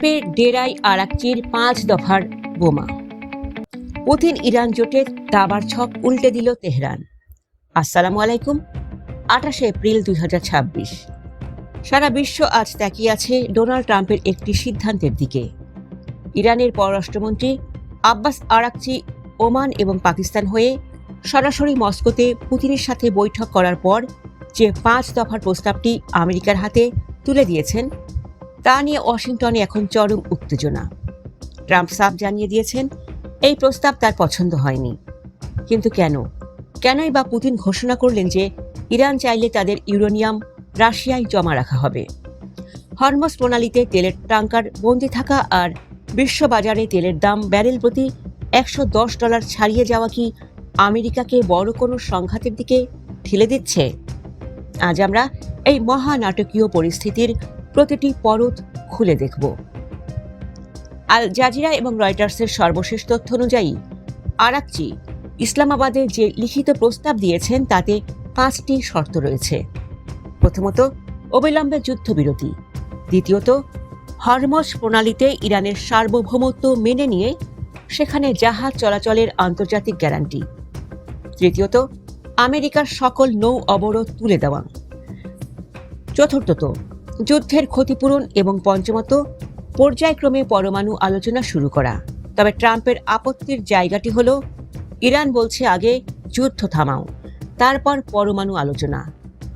ট্রাম্পের ডেরায় আরাকচির ৫ দফার বোমা। পুতিন ইরান জোটের দাবার ছক উল্টে দিল তেহরান। আসসালামু আলাইকুম। ২৮ এপ্রিল ২০২৬। সারা বিশ্ব আজ তাকিয়ে আছে ডোনাল্ড ট্রাম্পের একটি সিদ্ধান্তের দিকে। ইরানের পররাষ্ট্রমন্ত্রী আব্বাস আরাকচি ওমান এবং পাকিস্তান হয়ে সরাসরি মস্কোতে পুতিনের সাথে বৈঠক করার পর যে ৫ দফার প্রস্তাবটি আমেরিকার হাতে তুলে দিয়েছেন তা নিয়ে ওয়াশিংটনে এখন চরম উত্তেজনা। ট্রাম্প সাফ জানিয়ে দিয়েছেন এই প্রস্তাব তার পছন্দ হয়নি। কিন্তু কেনই বা পুতিন ঘোষণা করলেন যে ইরান চাইলে তাদের ইউরেনিয়াম রাশিয়ায় জমা রাখা হবে? হরমুজ প্রণালীতে তেলের ট্যাঙ্কার বন্দী থাকা আর বিশ্ববাজারে তেলের দাম ব্যারেল প্রতি $১১০ ছাড়িয়ে যাওয়া কি আমেরিকাকে বড় কোনো সংঘাতের দিকে ঠেলে দিচ্ছে? আজ আমরা এই মহানাটকীয় পরিস্থিতির প্রতিটি পরত খুলে দেখব। আল জাজিরা এবং রয়টার্সের সর্বশেষ তথ্য অনুযায়ী আরাকচি ইসলামাবাদে যে লিখিত প্রস্তাব দিয়েছেন তাতে ৫টি শর্ত রয়েছে। প্রথমত, অবিলম্বে যুদ্ধবিরতি। দ্বিতীয়ত, হরমুজ প্রণালীতে ইরানের সার্বভৌমত্ব মেনে নিয়ে সেখানে জাহাজ চলাচলের আন্তর্জাতিক গ্যারান্টি। তৃতীয়ত, আমেরিকার সকল নৌ অবরোধ তুলে দেওয়া। চতুর্থত, যুদ্ধের ক্ষতিপূরণ এবং পঞ্চমত, পর্যায়ক্রমে পরমাণু আলোচনা শুরু করা। তবে ট্রাম্পের আপত্তির জায়গাটি হল ইরান বলছে আগে যুদ্ধ থামাও, তারপর পরমাণু আলোচনা,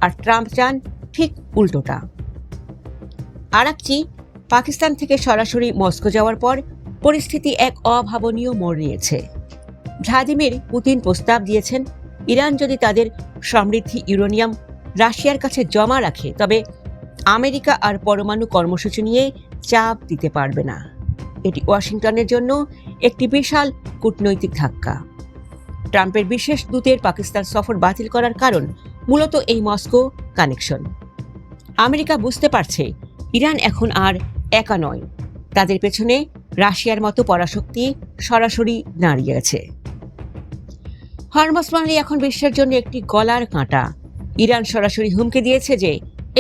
আর ট্রাম্প চান ঠিক উল্টোটা। আরাকচি পাকিস্তান থেকে সরাসরি মস্কো যাওয়ার পর পরিস্থিতি এক অভাবনীয় মোড় নিয়েছে। ভ্লাদিমির পুতিন প্রস্তাব দিয়েছেন ইরান যদি তাদের সমৃদ্ধ ইউরেনিয়াম রাশিয়ার কাছে জমা রাখে তবে আমেরিকা আর পরমাণু কর্মসূচি নিয়ে চাপ দিতে পারবে না। এটি ওয়াশিংটনের জন্য একটি বিশাল কূটনৈতিক ধাক্কা। ট্রাম্পের বিশেষ দূতের পাকিস্তান সফর বাতিল করার কারণ মূলত এই মস্কো কানেকশন। আমেরিকা বুঝতে পারছে ইরান এখন আর একা নয়, তাদের পেছনে রাশিয়ার মতো পরাশক্তি সরাসরি দাঁড়িয়ে আছে। হরমুজ প্রণালী এখন বিশ্বের জন্য একটি গলার কাঁটা। ইরান সরাসরি হুমকি দিয়েছে যে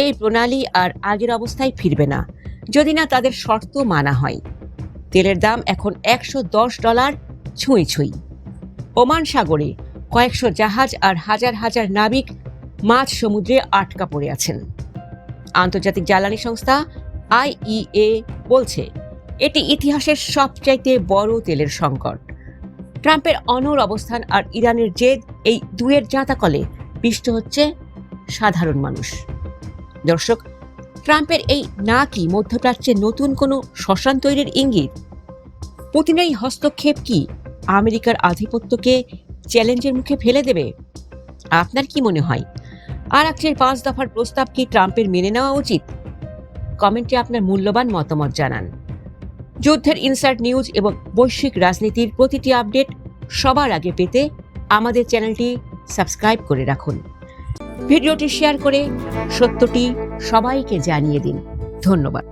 এই প্রণালী আর আগের অবস্থায় ফিরবে না যদি না তাদের শর্ত মানা হয়। তেলের দাম এখন $১১০ ছুঁই। ওমান সাগরে কয়েকশো জাহাজ আর হাজার হাজার নাবিক মাঝ সমুদ্রে আটকা পড়ে আছেন। আন্তর্জাতিক জ্বালানি সংস্থা IEA বলছে এটি ইতিহাসের সবচাইতে বড় তেলের সংকট। ট্রাম্পের অনড় অবস্থান আর ইরানের জেদ, এই দুয়ের জাঁতাকলে পিষ্ট হচ্ছে সাধারণ মানুষ। দর্শক, ট্রাম্পের এই না কি মধ্যপ্রাচ্যে নতুন কোনো শ্মশান তৈরির ইঙ্গিত? পুতিনের এই হস্তক্ষেপ কি আমেরিকার আধিপত্যকে চ্যালেঞ্জের মুখে ফেলে দেবে? আপনার কি মনে হয়, আরাকচির ৫ দফার প্রস্তাব কি ট্রাম্পের মেনে নেওয়া উচিত? কমেন্টে আপনার মূল্যবান মতামত জানান। যুদ্ধের ইনসাইড নিউজ এবং বৈশ্বিক রাজনীতির প্রতিটি আপডেট সবার আগে পেতে আমাদের চ্যানেলটি সাবস্ক্রাইব করে রাখুন। ভিডিওটি শেয়ার করে সত্যটি সবাইকে জানিয়ে দিন। ধন্যবাদ।